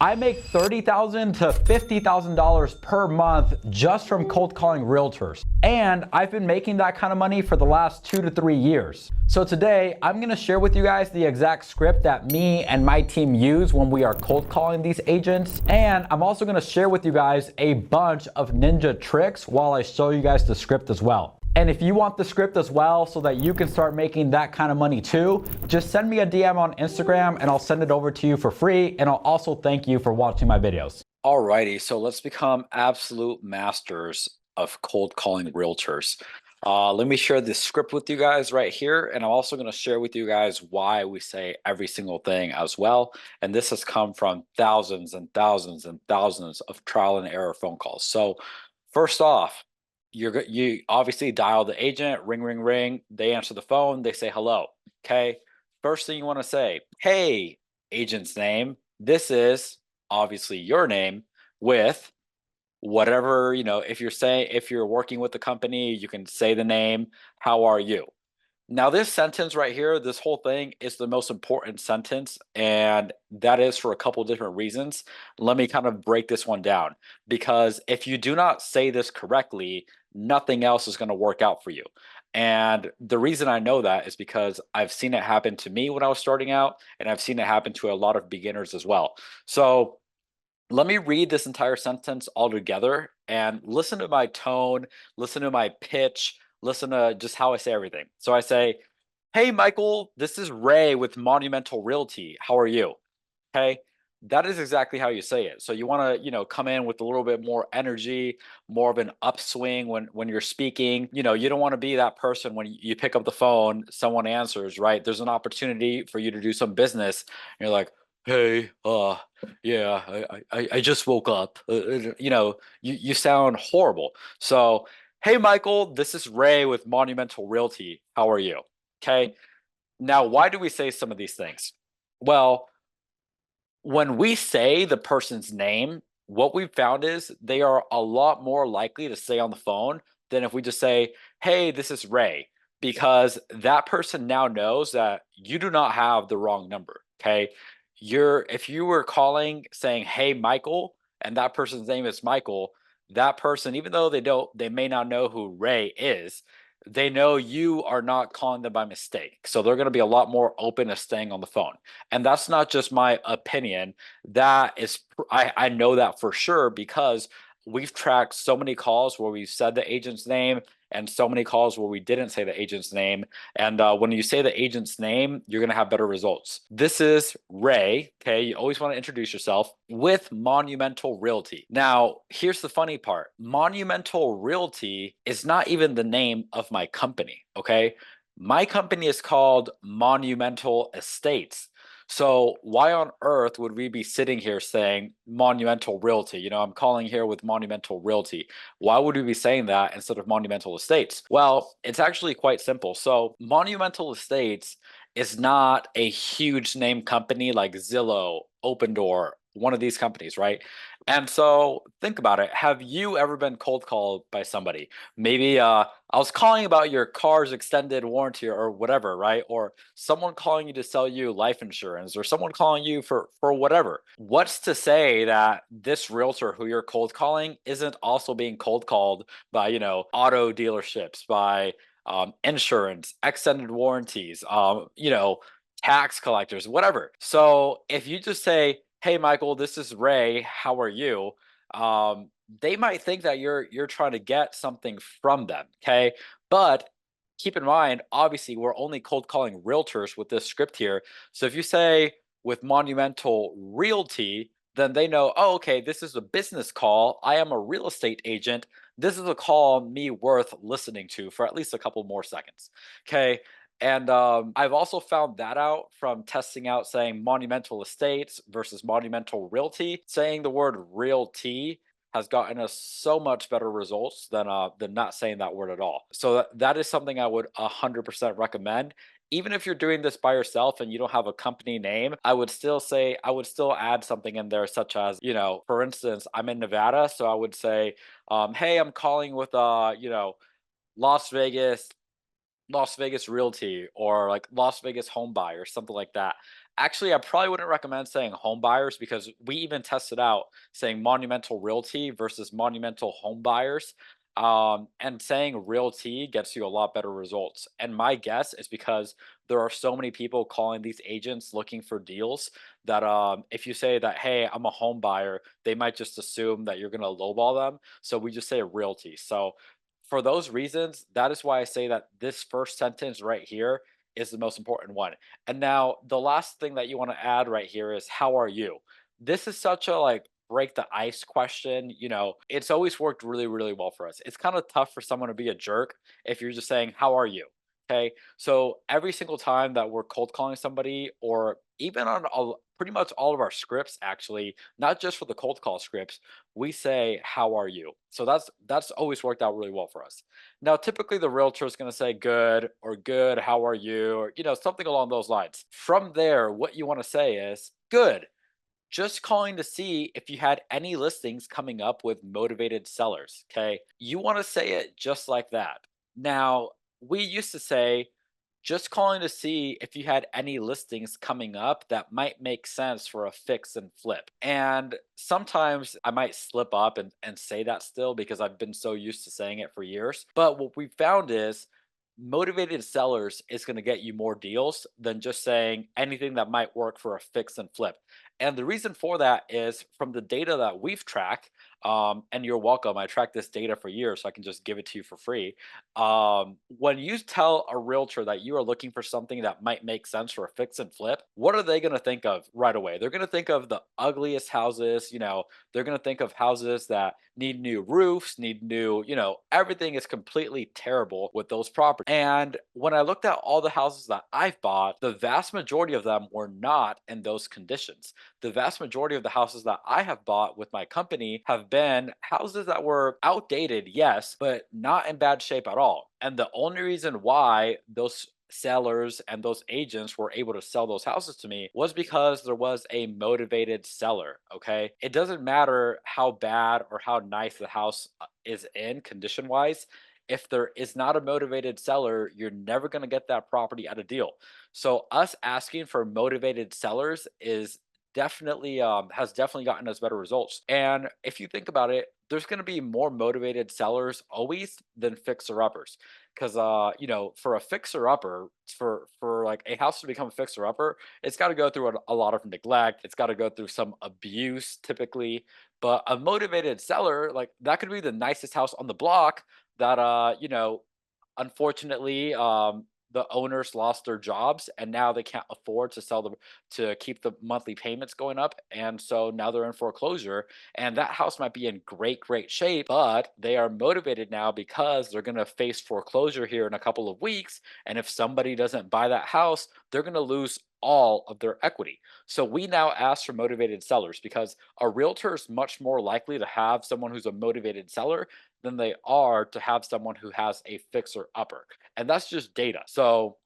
I make $30,000 to $50,000 per month just from cold calling realtors. And I've been making that kind of money for the last 2 to 3 years. So today, I'm gonna share with you guys the exact script that me and my team use when we are cold calling these agents. And I'm also gonna share with you guys a bunch of ninja tricks while I show you guys the script as well. And if you want the script as well so that you can start making that kind of money too, just send me a DM on Instagram and I'll send it over to you for free. And I'll also thank you for watching my videos. Alrighty, so let's become absolute masters of cold calling realtors. Let me share this script with you guys right here. And I'm also going to share with you guys why we say every single thing as well. And this has come from thousands and thousands and thousands of trial and error phone calls. So first off, you obviously dial the agent, ring, ring, ring. They answer the phone. They say hello. Okay. First thing you want to say, hey, agent's name. This is obviously your name with whatever, if you're working with the company, you can say the name. How are you? Now, this sentence right here, this whole thing is the most important sentence, and that is for a couple different reasons. Let me kind of break this one down, because if you do not say this correctly, nothing else is going to work out for you. And the reason I know that is because I've seen it happen to me when I was starting out, and I've seen it happen to a lot of beginners as well. So let me read this entire sentence all together and listen to my tone, listen to my pitch, listen to just how I say everything. So I say, hey, Michael, this is Ray with Monumental Realty. How are you? Okay. That is exactly how you say it. So you want to, come in with a little bit more energy, more of an upswing when you're speaking. You don't want to be that person when you pick up the phone, someone answers, right? There's an opportunity for you to do some business. And you're like, hey, yeah, I just woke up. You sound horrible. So, hey, Michael, this is Ray with Monumental Realty. How are you? Okay. Now, why do we say some of these things? Well, when we say the person's name, what we've found is they are a lot more likely to say on the phone than if we just say, hey, this is Ray, because that person now knows that you do not have the wrong number. Okay. If you were calling saying, hey, Michael, and that person's name is Michael, that person, even though they may not know who Ray is, they know you are not calling them by mistake. So they're going to be a lot more open to staying on the phone. And that's not just my opinion. That is, I know that for sure, because we've tracked so many calls where we said the agent's name and so many calls where we didn't say the agent's name. And when you say the agent's name, you're going to have better results. This is Ray. Okay. You always want to introduce yourself with Monumental Realty. Now, here's the funny part. Monumental Realty is not even the name of my company. Okay. My company is called Monumental Estates. So why on earth would we be sitting here saying Monumental Realty? I'm calling here with Monumental Realty. Why would we be saying that instead of Monumental Estates? Well, it's actually quite simple. So Monumental Estates is not a huge name company like Zillow, Opendoor, one of these companies, right? And so think about it. Have you ever been cold called by somebody? Maybe I was calling about your car's extended warranty or whatever, right? Or someone calling you to sell you life insurance, or someone calling you for whatever. What's to say that this realtor who you're cold calling isn't also being cold called by, auto dealerships, by insurance, extended warranties, tax collectors, whatever. So if you just say, hey, Michael, this is Ray, how are you? They might think that you're trying to get something from them. Okay. But keep in mind, obviously, we're only cold calling realtors with this script here. So if you say with Monumental Realty, then they know, oh, okay, this is a business call. I am a real estate agent. This is a call me worth listening to for at least a couple more seconds. Okay. And I've also found that out from testing out saying Monumental Estates versus Monumental Realty. Saying the word realty has gotten us so much better results than not saying that word at all. So that is something I would 100% recommend. Even if you're doing this by yourself and you don't have a company name, I would still add something in there, such as, for instance, I'm in Nevada. So I would say, hey, I'm calling with, Las Vegas Realty, or like Las Vegas Home Buy or something like that. Actually, I probably wouldn't recommend saying home buyers because we even tested out saying monumental realty versus monumental home buyers. And saying realty gets you a lot better results. And my guess is because there are so many people calling these agents looking for deals that if you say that, hey, I'm a home buyer, they might just assume that you're going to lowball them. So we just say realty. So for those reasons, that is why I say that this first sentence right here is the most important one. And now the last thing that you want to add right here is how are you? This is such a like break the ice question. It's always worked really, really well for us. It's kind of tough for someone to be a jerk if you're just saying, how are you? Okay. So every single time that we're cold calling somebody, or even on pretty much all of our scripts, actually, not just for the cold call scripts, we say, how are you? So that's always worked out really well for us. Now, typically the realtor is going to say good or good, how are you? Or, something along those lines. From there, what you want to say is good. Just calling to see if you had any listings coming up with motivated sellers. Okay. You want to say it just like that. Now, we used to say, just calling to see if you had any listings coming up that might make sense for a fix and flip. And sometimes I might slip up and say that still because I've been so used to saying it for years. But what we found is motivated sellers is going to get you more deals than just saying anything that might work for a fix and flip. And the reason for that is from the data that we've tracked, and you're welcome. I tracked this data for years, so I can just give it to you for free. When you tell a realtor that you are looking for something that might make sense for a fix and flip, what are they going to think of right away? They're going to think of the ugliest houses. They're going to think of houses that need new roofs, need new, everything is completely terrible with those properties. And when I looked at all the houses that I've bought, the vast majority of them were not in those conditions. The vast majority of the houses that I have bought with my company have been houses that were outdated, yes, but not in bad shape at all. And the only reason why those sellers and those agents were able to sell those houses to me was because there was a motivated seller. Okay. It doesn't matter how bad or how nice the house is in condition wise. If there is not a motivated seller, you're never going to get that property at a deal. So, us asking for motivated sellers is definitely has definitely gotten us better results. And if you think about it, there's going to be more motivated sellers always than fixer uppers because for a fixer upper, for like a house to become a fixer upper, it's got to go through a lot of neglect, it's got to go through some abuse typically. But a motivated seller, like, that could be the nicest house on the block that unfortunately, the owners lost their jobs and now they can't afford to sell them to keep the monthly payments going up. And so now they're in foreclosure. And that house might be in great, great shape, but they are motivated now because they're going to face foreclosure here in a couple of weeks. And if somebody doesn't buy that house, they're going to lose all of their equity. So we now ask for motivated sellers because a realtor is much more likely to have someone who's a motivated seller than they are to have someone who has a fixer upper. And that's just data. So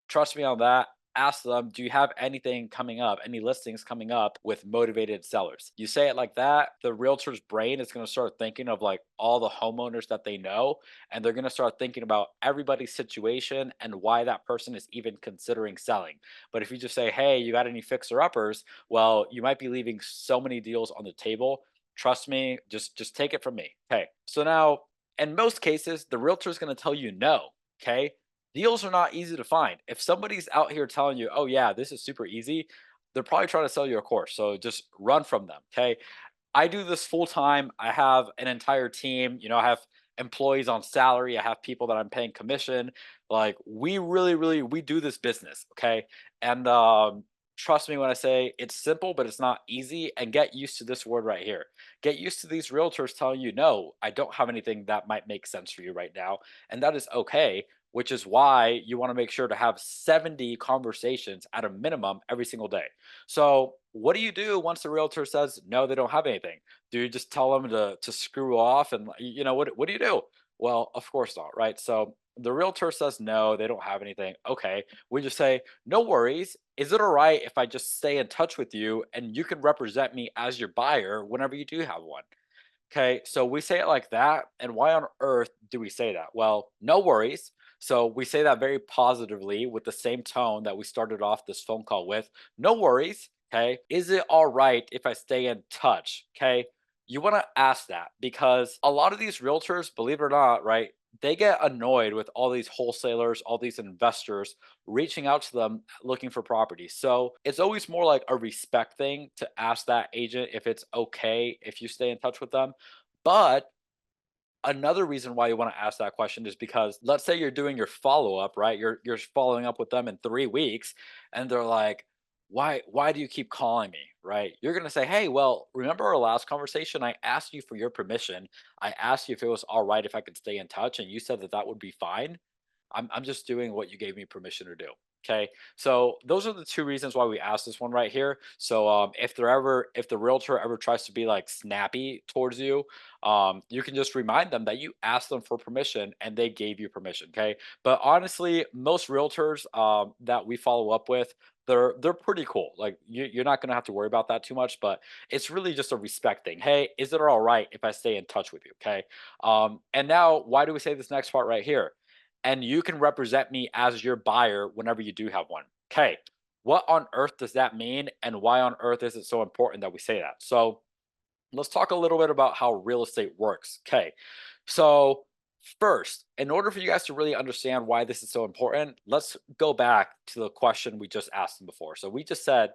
trust me on that. Ask them, do you have anything coming up, any listings coming up with motivated sellers? You say it like that, the realtor's brain is going to start thinking of like all the homeowners that they know, and they're going to start thinking about everybody's situation and why that person is even considering selling. But if you just say, hey, you got any fixer uppers? Well, you might be leaving so many deals on the table. Trust me, just take it from me. Okay. So now, in most cases, the realtor is going to tell you no. Okay. Deals are not easy to find. If somebody's out here telling you, "Oh yeah, this is super easy," they're probably trying to sell you a course. So just run from them, okay? I do this full time. I have an entire team. I have employees on salary. I have people that I'm paying commission. Like, we really, really, we do this business, okay? And trust me when I say it's simple, but it's not easy. And get used to this word right here. Get used to these realtors telling you, no, I don't have anything that might make sense for you right now, and that is okay. Which is why you want to make sure to have 70 conversations at a minimum every single day. So, what do you do once the realtor says no, they don't have anything? Do you just tell them to screw off and what do you do? Well, of course not, right? So the realtor says no, they don't have anything. Okay, we just say no worries. Is it all right if I just stay in touch with you and you can represent me as your buyer whenever you do have one? Okay, so we say it like that. And why on earth do we say that? Well, no worries. So we say that very positively with the same tone that we started off this phone call with. No worries. Okay. Is it all right if I stay in touch? Okay. You want to ask that because a lot of these realtors, believe it or not, right? They get annoyed with all these wholesalers, all these investors reaching out to them looking for property. So it's always more like a respect thing to ask that agent if it's okay if you stay in touch with them. But another reason why you want to ask that question is because let's say you're doing your follow up, right? You're following up with them in 3 weeks and they're like, "Why do you keep calling me?" Right? You're going to say, "Hey, well, remember our last conversation? I asked you for your permission. I asked you if it was all right if I could stay in touch and you said that that would be fine. I'm just doing what you gave me permission to do." Okay. So those are the two reasons why we asked this one right here. So if the realtor ever tries to be like snappy towards you, you can just remind them that you asked them for permission and they gave you permission. Okay. But honestly, most realtors that we follow up with, they're pretty cool. Like you're not gonna have to worry about that too much, but it's really just a respect thing. Hey, is it all right if I stay in touch with you? Okay. And now why do we say this next part right here? And you can represent me as your buyer whenever you do have one. Okay, what on earth does that mean? And why on earth is it so important that we say that? So let's talk a little bit about how real estate works. Okay, so first, in order for you guys to really understand why this is so important, let's go back to the question we just asked them before. So we just said,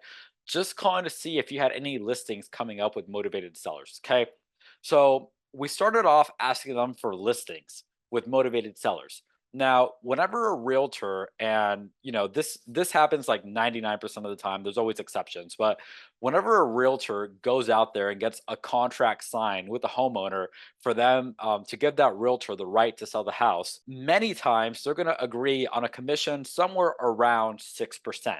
just calling to see if you had any listings coming up with motivated sellers. Okay, so we started off asking them for listings with motivated sellers. Now, whenever a realtor, and this happens like 99% of the time, there's always exceptions, but whenever a realtor goes out there and gets a contract signed with a homeowner for them to give that realtor the right to sell the house, many times they're going to agree on a commission somewhere around 6%.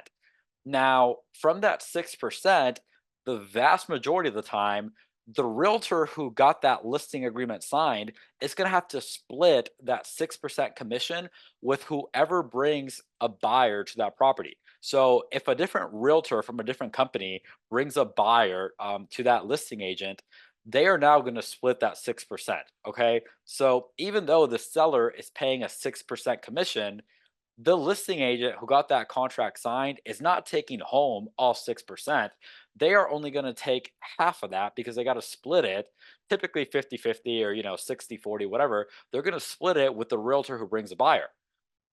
Now, from that 6%, the vast majority of the time, the realtor who got that listing agreement signed is going to have to split that 6% commission with whoever brings a buyer to that property. So, if a different realtor from a different company brings a buyer to that listing agent, they are now going to split that 6%. Okay. So, even though the seller is paying a 6% commission, the listing agent who got that contract signed is not taking home all 6%. They are only going to take half of that because they got to split it, typically 50-50 or 60-40, whatever. They're going to split it with the realtor who brings a buyer.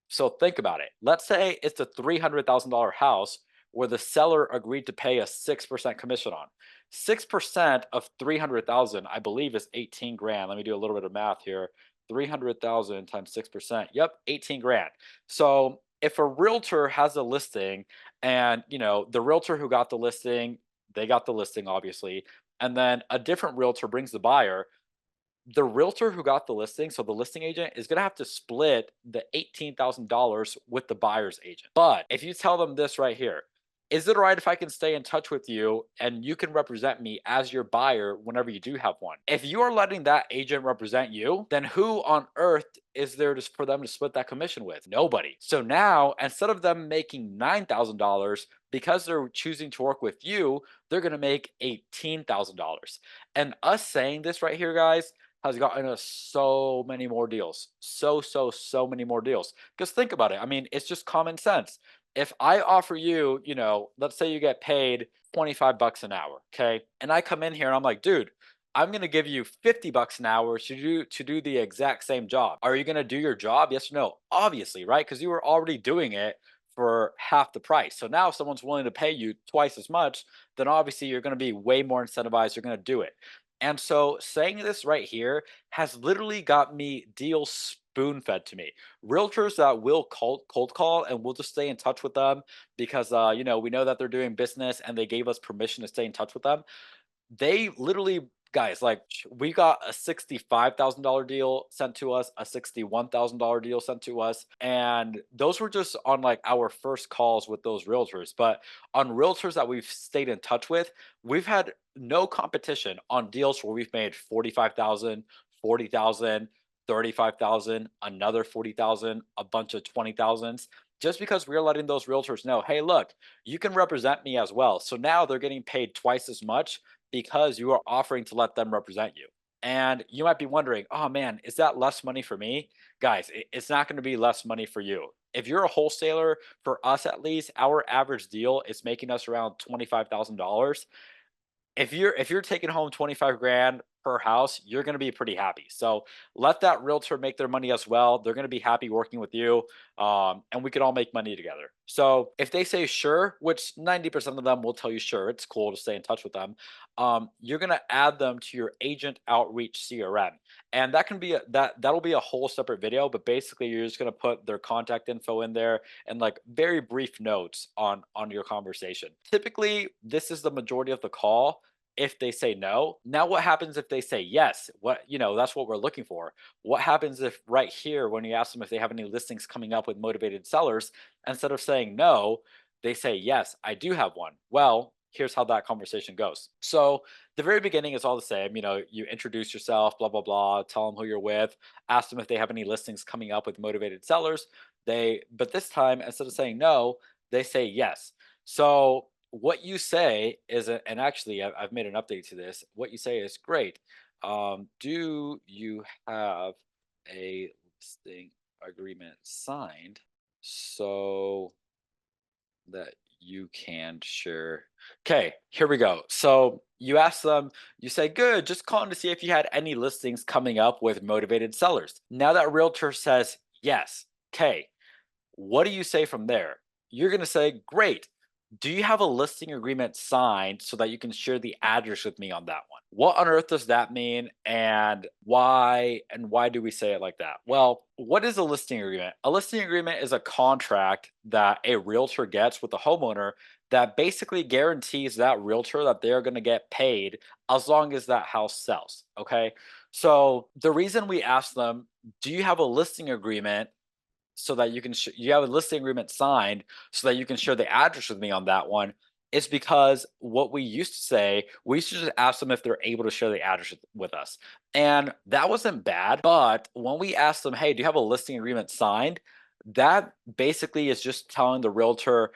So think about it. Let's say it's a $300,000 house where the seller agreed to pay a 6% commission on. 6% of 300,000, I believe, is 18 grand. Let me do a little bit of math here. 300,000 times 6%. Yep, 18 grand. So if a realtor has a listing and, the realtor who got the listing, they got the listing obviously, and then a different realtor brings the buyer, the realtor who got the listing, so the listing agent is going to have to split the $18,000 with the buyer's agent. But if you tell them this right here, is it all right if I can stay in touch with you and you can represent me as your buyer whenever you do have one? If you are letting that agent represent you, then who on earth is there for them to split that commission with? Nobody. So now, instead of them making $9,000, because they're choosing to work with you, they're going to make $18,000. And us saying this right here, guys, has gotten us so many more deals. So many more deals. Because think about it. I mean, it's just common sense. If I offer you, let's say you get paid 25 bucks an hour, okay? And I come in here and I'm like, dude, I'm going to give you 50 bucks an hour to do the exact same job. Are you going to do your job? Yes or no? Obviously, right? Because you were already doing it for half the price. So now if someone's willing to pay you twice as much, then obviously you're going to be way more incentivized. You're going to do it. And so saying this right here has literally got me deals spoon fed to me. Realtors that will cold call and we'll just stay in touch with them because we know that they're doing business and they gave us permission to stay in touch with them. They literally, guys, like we got a $65,000 deal sent to us, a $61,000 deal sent to us, and those were just on like our first calls with those realtors. But on realtors that we've stayed in touch with, we've had no competition on deals where we've made 45,000, 40,000, 35,000, another 40,000, a bunch of 20,000s, just because we're letting those realtors know, hey, look, you can represent me as well. So now they're getting paid twice as much because you are offering to let them represent you. And you might be wondering, oh man, is that less money for me? Guys, it's not going to be less money for you. If you're a wholesaler, for us at least, our average deal is making us around $25,000. If you're taking home 25 grand per house, you're going to be pretty happy. So let that realtor make their money as well. They're going to be happy working with you, and we can all make money together. So if they say sure, which 90% of them will tell you sure, it's cool to stay in touch with them. You're going to add them to your agent outreach CRM, and that can be that'll be a whole separate video. But basically, you're just going to put their contact info in there and like very brief notes on your conversation. Typically, this is the majority of the call. If they say no, now what happens if they say yes? That's what we're looking for. What happens if right here, when you ask them if they have any listings coming up with motivated sellers, instead of saying no, they say yes, I do have one? Well, here's how that conversation goes. So the very beginning is all the same. You introduce yourself, blah blah blah, tell them who you're with, ask them if they have any listings coming up with motivated sellers. But this time, instead of saying no, they say yes. So what you say is, and actually, I've made an update to this. What you say is great. Do you have a listing agreement signed so that you can share? Okay, here we go. So you ask them, you say, good, just calling to see if you had any listings coming up with motivated sellers. Now that realtor says yes. Okay, what do you say from there? You're going to say, great. Do you have a listing agreement signed so that you can share the address with me on that one? What on earth does that mean, and why? And why do we say it like that? Well, what is a listing agreement? A listing agreement is a contract that a realtor gets with the homeowner that basically guarantees that realtor that they're going to get paid as long as that house sells. Okay. So the reason we ask them, do you have a listing agreement so that you have a listing agreement signed so that you can share the address with me on that one, is because what we used to say, we used to just ask them if they're able to share the address with us. And that wasn't bad. But when we asked them, hey, do you have a listing agreement signed? That basically is just telling the realtor,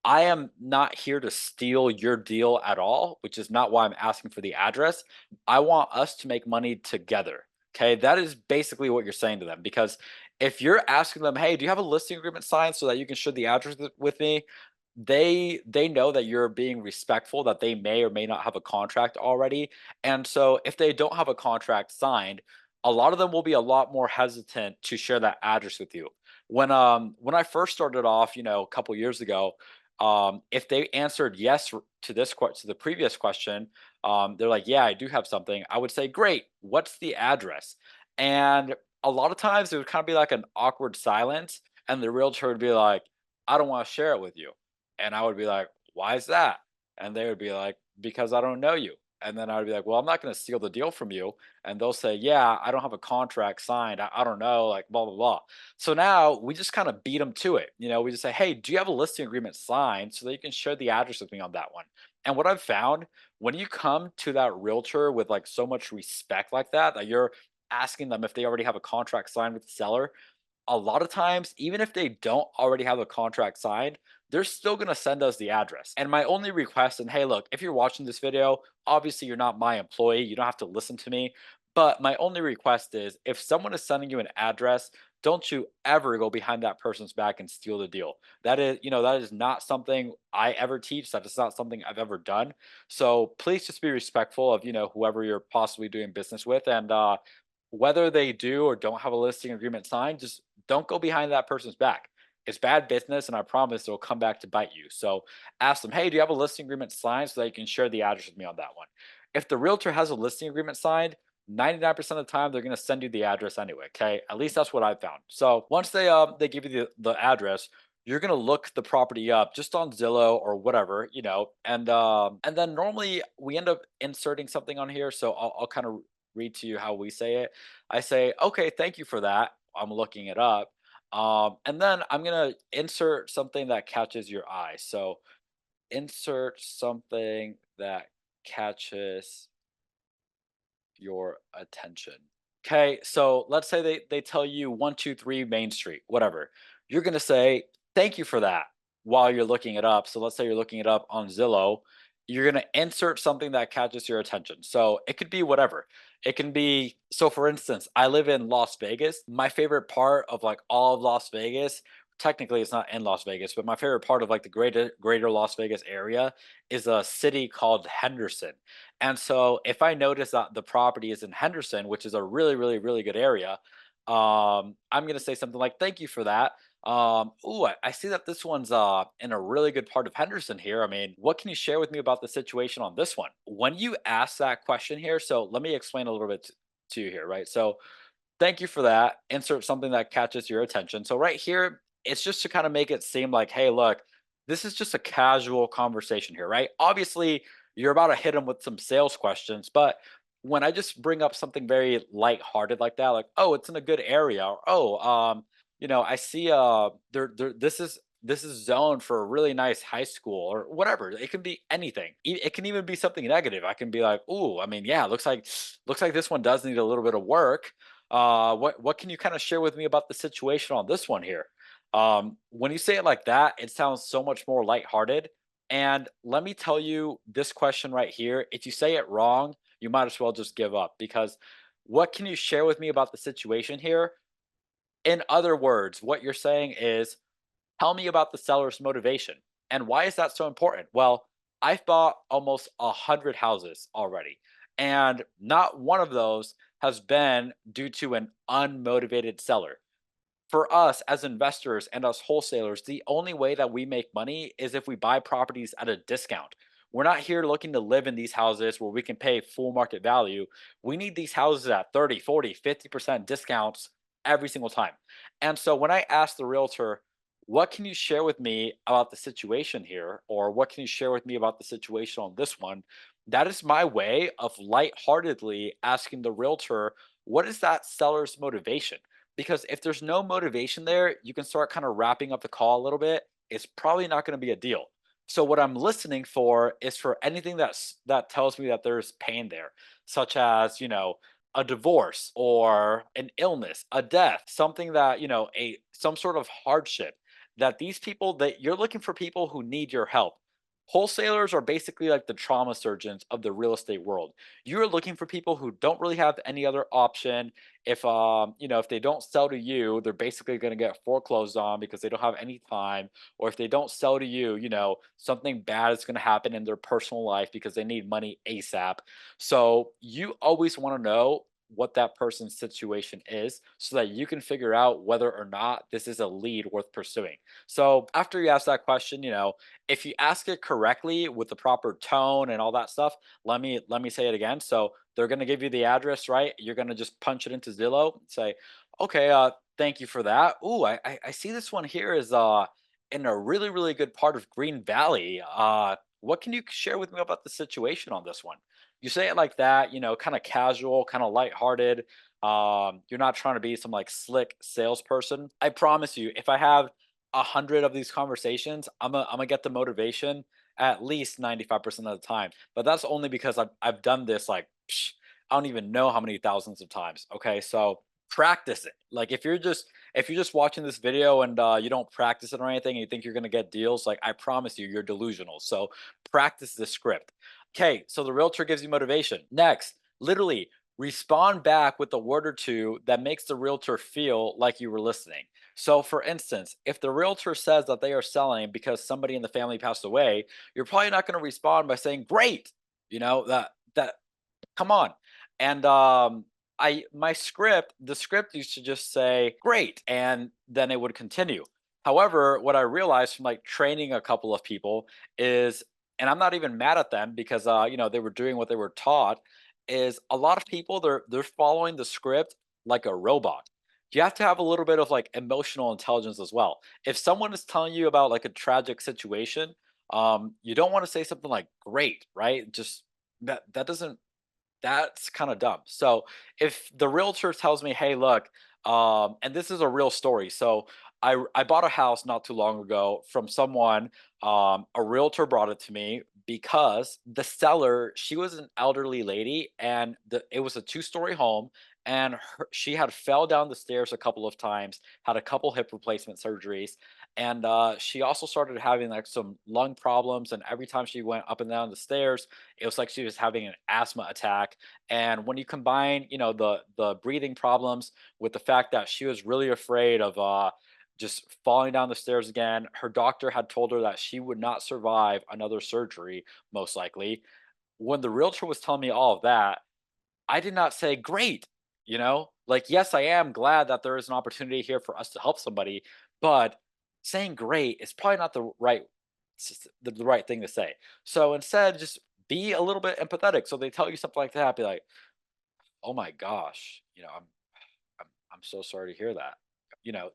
I am not here to steal your deal at all, which is not why I'm asking for the address. I want us to make money together. Okay. That is basically what you're saying to them. Because if you're asking them, hey, do you have a listing agreement signed so that you can share the address with me? They know that you're being respectful, that they may or may not have a contract already. And so if they don't have a contract signed, a lot of them will be a lot more hesitant to share that address with you. When I first started off, a couple years ago, if they answered yes to to the previous question, they're like, yeah, I do have something. I would say, great, what's the address? And a lot of times it would kind of be like an awkward silence, and the realtor would be like, I don't want to share it with you. And I would be like, why is that? And they would be like, because I don't know you. And then I would be like, well, I'm not going to steal the deal from you. And they'll say, yeah, I don't have a contract signed. I don't know, like blah, blah, blah. So now we just kind of beat them to it. We just say, hey, do you have a listing agreement signed so that you can share the address with me on that one? And what I've found, when you come to that realtor with like so much respect like that, that you're asking them if they already have a contract signed with the seller, a lot of times, even if they don't already have a contract signed, they're still going to send us the address. And my only request, and hey, look, if you're watching this video, obviously you're not my employee. You don't have to listen to me. But my only request is, if someone is sending you an address, don't you ever go behind that person's back and steal the deal. That is not something I ever teach. That is not something I've ever done. So please just be respectful of, whoever you're possibly doing business with. And whether they do or don't have a listing agreement signed, just don't go behind that person's back. It's bad business, and I promise it'll come back to bite you. So ask them, hey, do you have a listing agreement signed so that you can share the address with me on that one? If the realtor has a listing agreement signed, 99% of the time they're going to send you the address anyway. Okay, at least that's what I've found. So once they give you the address, you're going to look the property up just on Zillow or whatever, and then normally we end up inserting something on here. So I'll kind of read to you how we say it. I say, okay, thank you for that. I'm looking it up. And then I'm going to insert something that catches your eye. So insert something that catches your attention. Okay, so let's say they tell you 123 Main Street, whatever. You're gonna say, thank you for that while you're looking it up. So let's say you're looking it up on Zillow. you're going to insert something that catches your attention. So it could be whatever. It can be, so for instance, I live in Las Vegas. My favorite part of like all of Las Vegas, technically it's not in Las Vegas, but my favorite part of like the greater Las Vegas area is a city called Henderson. And so if I notice that the property is in Henderson, which is a really, really, really good area, I'm gonna say something like, "Thank you for that. Ooh, I see that this one's in a really good part of Henderson here. I mean, what can you share with me about the situation on this one?" When you ask that question here, so let me explain a little bit to you here, right? So thank you for that. Insert something that catches your attention. So right here, it's just to kind of make it seem like, hey, look, this is just a casual conversation here, right? Obviously, you're about to hit them with some sales questions, but when I just bring up something very lighthearted like that, like, oh, it's in a good area, or oh, I see this is zoned for a really nice high school or whatever. It can be anything. It can even be something negative. I can be like, "Ooh, I mean, yeah, looks like this one does need a little bit of work. What can you kind of share with me about the situation on this one here?" When you say it like that, it sounds so much more lighthearted. And let me tell you this question right here. If you say it wrong, you might as well just give up because what can you share with me about the situation here? In other words, what you're saying is, tell me about the seller's motivation. And why is that so important? Well, I've bought almost 100 houses already, and not one of those has been due to an unmotivated seller. For us as investors and us wholesalers, the only way that we make money is if we buy properties at a discount. We're not here looking to live in these houses where we can pay full market value. We need these houses at 30, 40, 50% discounts every single time. And so when I asked the realtor, what can you share with me about the situation here? Or what can you share with me about the situation on this one? That is my way of lightheartedly asking the realtor, what is that seller's motivation? Because if there's no motivation there, you can start kind of wrapping up the call a little bit. It's probably not going to be a deal. So what I'm listening for is for anything that tells me that there's pain there, such as, a divorce or an illness, a death, something that, a some sort of hardship that these people that you're looking for people who need your help. Wholesalers are basically like the trauma surgeons of the real estate world. You're looking for people who don't really have any other option. If they don't sell to you, they're basically going to get foreclosed on because they don't have any time. Or if they don't sell to you, something bad is going to happen in their personal life because they need money ASAP. So you always want to know what that person's situation is so that you can figure out whether or not this is a lead worth pursuing. So after you ask that question, if you ask it correctly with the proper tone and all that stuff, let me say it again. So they're going to give you the address, right? You're going to just punch it into Zillow, say, "Okay, thank you for that. Ooh, I see this one here is in a really, really good part of Green Valley. What can you share with me about the situation on this one?" You say it like that, kind of casual, kind of lighthearted. You're not trying to be some like slick salesperson. I promise you, if I have 100 of these conversations, I'm gonna get the motivation at least 95% of the time. But that's only because I've done this like I don't even know how many thousands of times. Okay, so practice it. Like if you're just watching this video and you don't practice it or anything, and you think you're gonna get deals, like I promise you, you're delusional. So practice the script. Okay, so the realtor gives you motivation. Next, literally respond back with a word or two that makes the realtor feel like you were listening. So, for instance, if the realtor says that they are selling because somebody in the family passed away, you're probably not going to respond by saying, "Great," that come on. And the script used to just say great, and then it would continue. However, what I realized from like training a couple of people is, and I'm not even mad at them because they were doing what they were taught, is a lot of people they're following the script like a robot. You have to have a little bit of like emotional intelligence as well. If someone is telling you about like a tragic situation, you don't want to say something like great, right? Just that doesn't that's kind of dumb. So if the realtor tells me, "Hey, look," and this is a real story. So I bought a house not too long ago from someone. A realtor brought it to me because the seller, she was an elderly lady, and it was a two-story home, and she had fell down the stairs a couple of times, had a couple hip replacement surgeries, And she also started having like some lung problems, and every time she went up and down the stairs, it was like she was having an asthma attack. And when you combine, the breathing problems with the fact that she was really afraid of just falling down the stairs again, her doctor had told her that she would not survive another surgery, most likely. When the realtor was telling me all of that, I did not say, great, like, yes, I am glad that there is an opportunity here for us to help somebody, but saying great is probably not the right thing to say. So instead, just be a little bit empathetic. So they tell you something like that, be like, oh my gosh, I'm so sorry to hear that.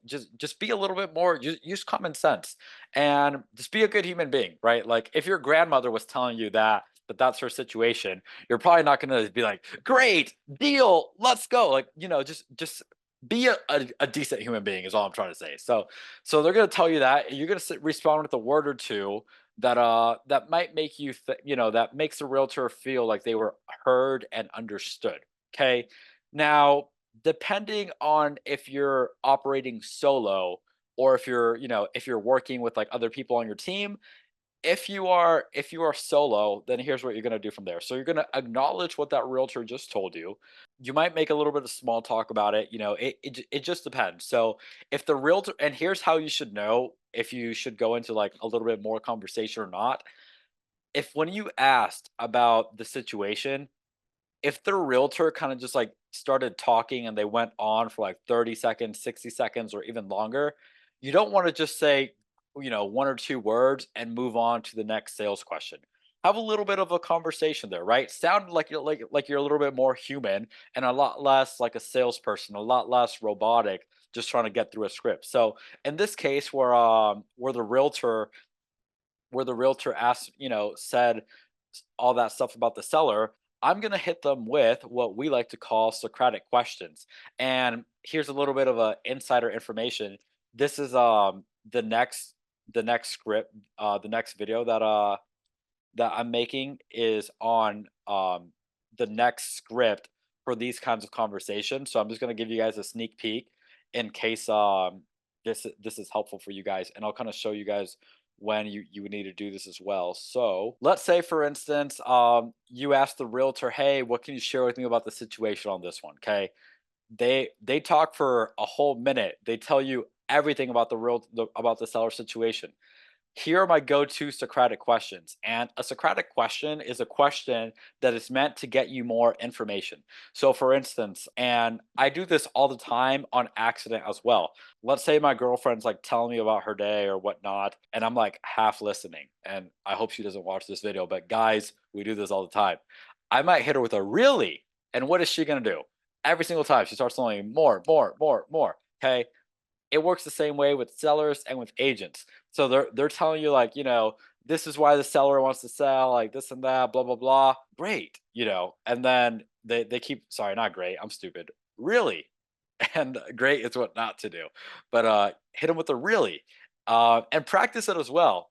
Just be a little bit more, use common sense, and just be a good human being, right? Like if your grandmother was telling you that's her situation, you're probably not going to be like, "Great, deal, let's go." Like, just be a decent human being is all I'm trying to say. So they're going to tell you that, and you're going to respond with a word or two that might make that makes the realtor feel like they were heard and understood. Okay? Now, depending on if you're operating solo or if you're working with like other people on your team, if you are solo, then here's what you're going to do from there. So you're going to acknowledge what that realtor just told you. You might make a little bit of small talk about it. It just depends. So if the realtor, and here's how you should know if you should go into like a little bit more conversation or not. If when you asked about the situation, if the realtor kind of just like started talking and they went on for like 30 seconds, 60 seconds, or even longer, you don't want to just say, one or two words and move on to the next sales question. Have a little bit of a conversation there, right? Sound like you're a little bit more human and a lot less like a salesperson, a lot less robotic, just trying to get through a script. So in this case, where the realtor asked, said all that stuff about the seller, I'm going to hit them with what we like to call Socratic questions. And here's a little bit of a insider information. This is the next script, the next video that I'm making is on the next script for these kinds of conversations. So I'm just going to give you guys a sneak peek in case this is helpful for you guys, and I'll kind of show you guys when you would need to do this as well. So let's say, for instance, you ask the realtor, "Hey, what can you share with me about the situation on this one?" Okay, they talk for a whole minute. They tell you everything about about the seller situation. Here are my go-to Socratic questions. And a Socratic question is a question that is meant to get you more information. So, for instance, and I do this all the time on accident as well. Let's say my girlfriend's like telling me about her day or whatnot, and I'm like half listening. And I hope she doesn't watch this video, but guys, we do this all the time. I might hit her with a really, and what is she gonna do? Every single time she starts telling me more, more, more, more. Okay, it works the same way with sellers and with agents. So they're telling you like, this is why the seller wants to sell, like this and that, blah blah blah. Great, and then they keep, sorry, not great. I'm stupid. Really, and great is what not to do, but hit them with a really, and practice it as well.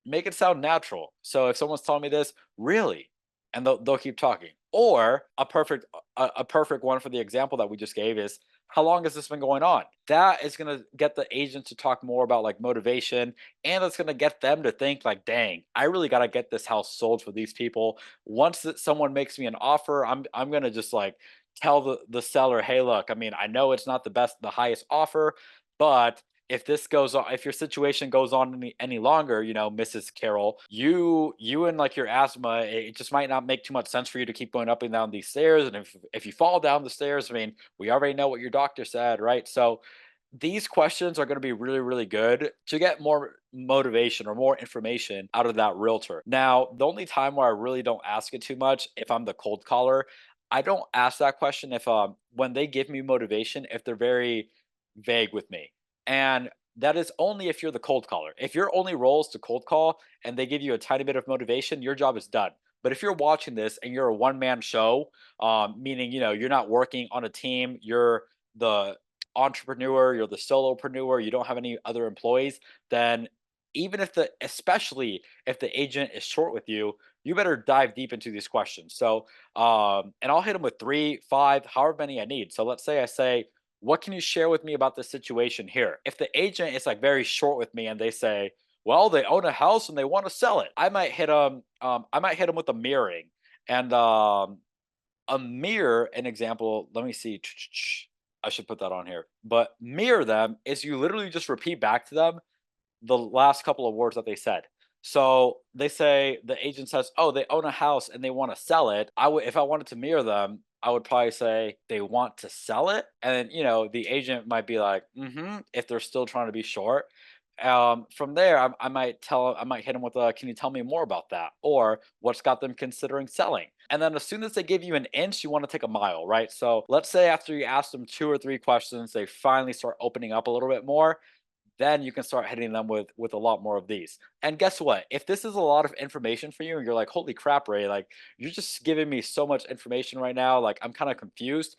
Make it sound natural. So if someone's telling me this, really, and they'll keep talking. Or a perfect one for the example that we just gave is, how long has this been going on? That is going to get the agent to talk more about like motivation, and it's going to get them to think like, dang, I really got to get this house sold for these people. Once that someone makes me an offer, I'm going to just like tell the seller, hey, look, I mean, I know it's not the highest offer, but if your situation goes on any longer, Mrs. Carroll, you and like your asthma, it just might not make too much sense for you to keep going up and down these stairs. And if you fall down the stairs, I mean, we already know what your doctor said, right? So these questions are going to be really, really good to get more motivation or more information out of that realtor. Now, the only time where I really don't ask it too much, if I'm the cold caller, I don't ask that question if when they give me motivation, if they're very vague with me. And that is only if you're the cold caller. If your only role is to cold call and they give you a tiny bit of motivation, your job is done. But if you're watching this and you're a one man show, meaning you're not working on a team, you're the entrepreneur, you're the solopreneur, you don't have any other employees, then especially if the agent is short with you, you better dive deep into these questions. So, and I'll hit them with three, five, however many I need. So let's say I say, what can you share with me about the situation here? If the agent is like very short with me and they say, well, they own a house and they want to sell it, I might hit them. I might hit them with a mirroring, and a mirror. An example. Let me see. I should put that on here. But mirror them is you literally just repeat back to them the last couple of words that they said. So they say the agent says, "Oh, they own a house and they want to sell it." I would, if I wanted to mirror them, I would probably say they want to sell it, and the agent might be like, "Mm-hmm," if they're still trying to be short. From there, I might hit them with a, "Can you tell me more about that?" Or what's got them considering selling. And then as soon as they give you an inch, you want to take a mile, right? So let's say after you ask them two or three questions, they finally start opening up a little bit more, then you can start hitting them with a lot more of these. And guess what? If this is a lot of information for you and you're like, holy crap, Ray, like you're just giving me so much information right now, like I'm kind of confused.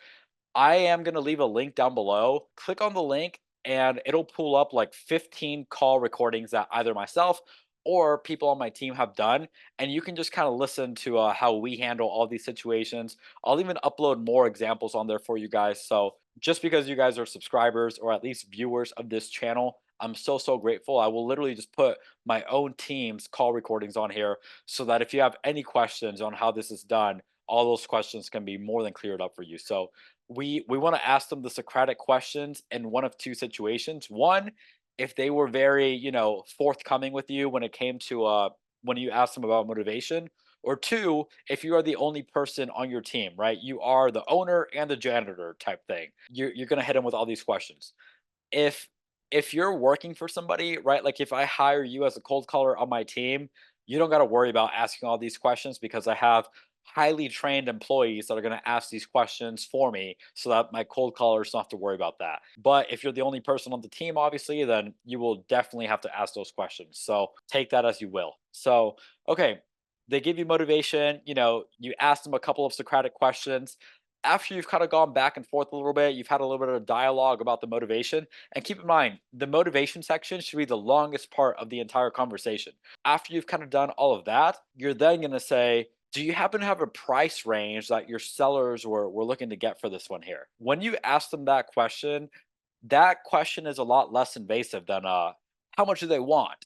I am going to leave a link down below. Click on the link and it'll pull up like 15 call recordings that either myself or people on my team have done. And you can just kind of listen to how we handle all these situations. I'll even upload more examples on there for you guys. So just because you guys are subscribers or at least viewers of this channel, I'm so, so grateful. I will literally just put my own team's call recordings on here so that if you have any questions on how this is done, all those questions can be more than cleared up for you. So we want to ask them the Socratic questions in one of two situations. One, if they were very, forthcoming with you when it came to when you asked them about motivation, or two, if you are the only person on your team, right? You are the owner and the janitor type thing. You're gonna hit them with all these questions. If if you're working for somebody, right? Like if I hire you as a cold caller on my team, you don't got to worry about asking all these questions because I have highly trained employees that are going to ask these questions for me so that my cold callers don't have to worry about that. But if you're the only person on the team, obviously, then you will definitely have to ask those questions. So take that as you will. So, okay, they give you motivation, you ask them a couple of Socratic questions. After you've kind of gone back and forth a little bit, you've had a little bit of dialogue about the motivation. And keep in mind, the motivation section should be the longest part of the entire conversation. After you've kind of done all of that, you're then going to say, do you happen to have a price range that your sellers were looking to get for this one here? When you ask them that question is a lot less invasive than how much do they want?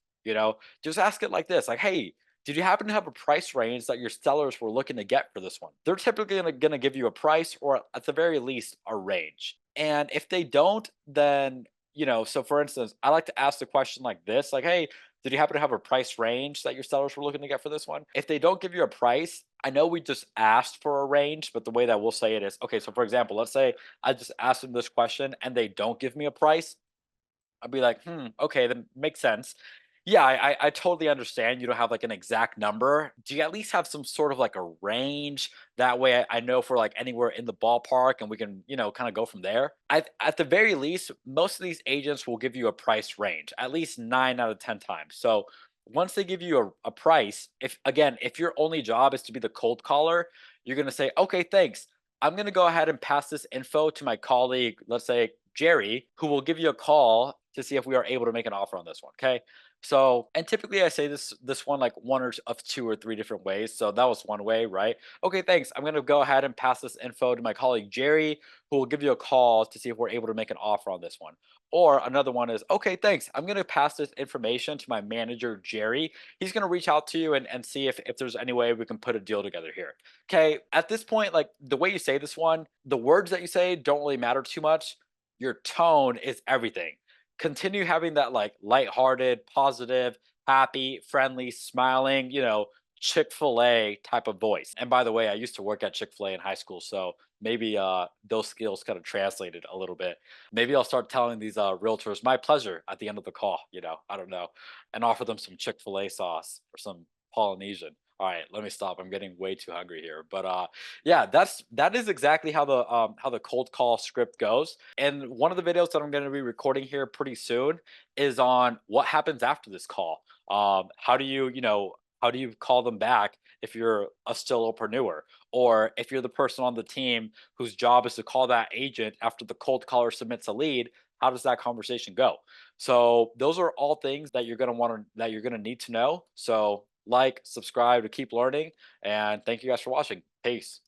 Just ask it like this, like, hey, did you happen to have a price range that your sellers were looking to get for this one? They're typically gonna give you a price or at the very least a range. And if they don't, then so for instance, I like to ask the question like this, like, hey, did you happen to have a price range that your sellers were looking to get for this one? If they don't give you a price, I know we just asked for a range, but the way that we'll say it is, okay, so for example, let's say I just asked them this question and they don't give me a price. I'd be like, okay, that makes sense. Yeah, I totally understand you don't have like an exact number. Do you at least have some sort of like a range? That way I know if we're like anywhere in the ballpark and we can, kind of go from there. At the very least, most of these agents will give you a price range, at least 9 out of 10 times. So once they give you a price, if your only job is to be the cold caller, you're gonna say, okay, thanks. I'm gonna go ahead and pass this info to my colleague, let's say Jerry, who will give you a call to see if we are able to make an offer on this one. Okay. So, and typically I say this one like one or of two or three different ways. So that was one way, right? Okay, thanks. I'm gonna go ahead and pass this info to my colleague Jerry, who will give you a call to see if we're able to make an offer on this one. Or another one is, okay, thanks. I'm gonna pass this information to my manager Jerry. He's gonna reach out to you and see if there's any way we can put a deal together here. Okay. At this point, like the way you say this one, the words that you say don't really matter too much. Your tone is everything. Continue having that like lighthearted, positive, happy, friendly, smiling, Chick-fil-A type of voice. And by the way, I used to work at Chick-fil-A in high school, so maybe those skills kind of translated a little bit. Maybe I'll start telling these realtors my pleasure at the end of the call, I don't know, and offer them some Chick-fil-A sauce or some Polynesian. All right, let me stop. I'm getting way too hungry here. But yeah, that is exactly how the cold call script goes. And one of the videos that I'm going to be recording here pretty soon is on what happens after this call. How do how do you call them back if you're a solopreneur, or if you're the person on the team whose job is to call that agent after the cold caller submits a lead? How does that conversation go? So those are all things that you're gonna need to know. So like, subscribe to keep learning, and thank you guys for watching. Peace.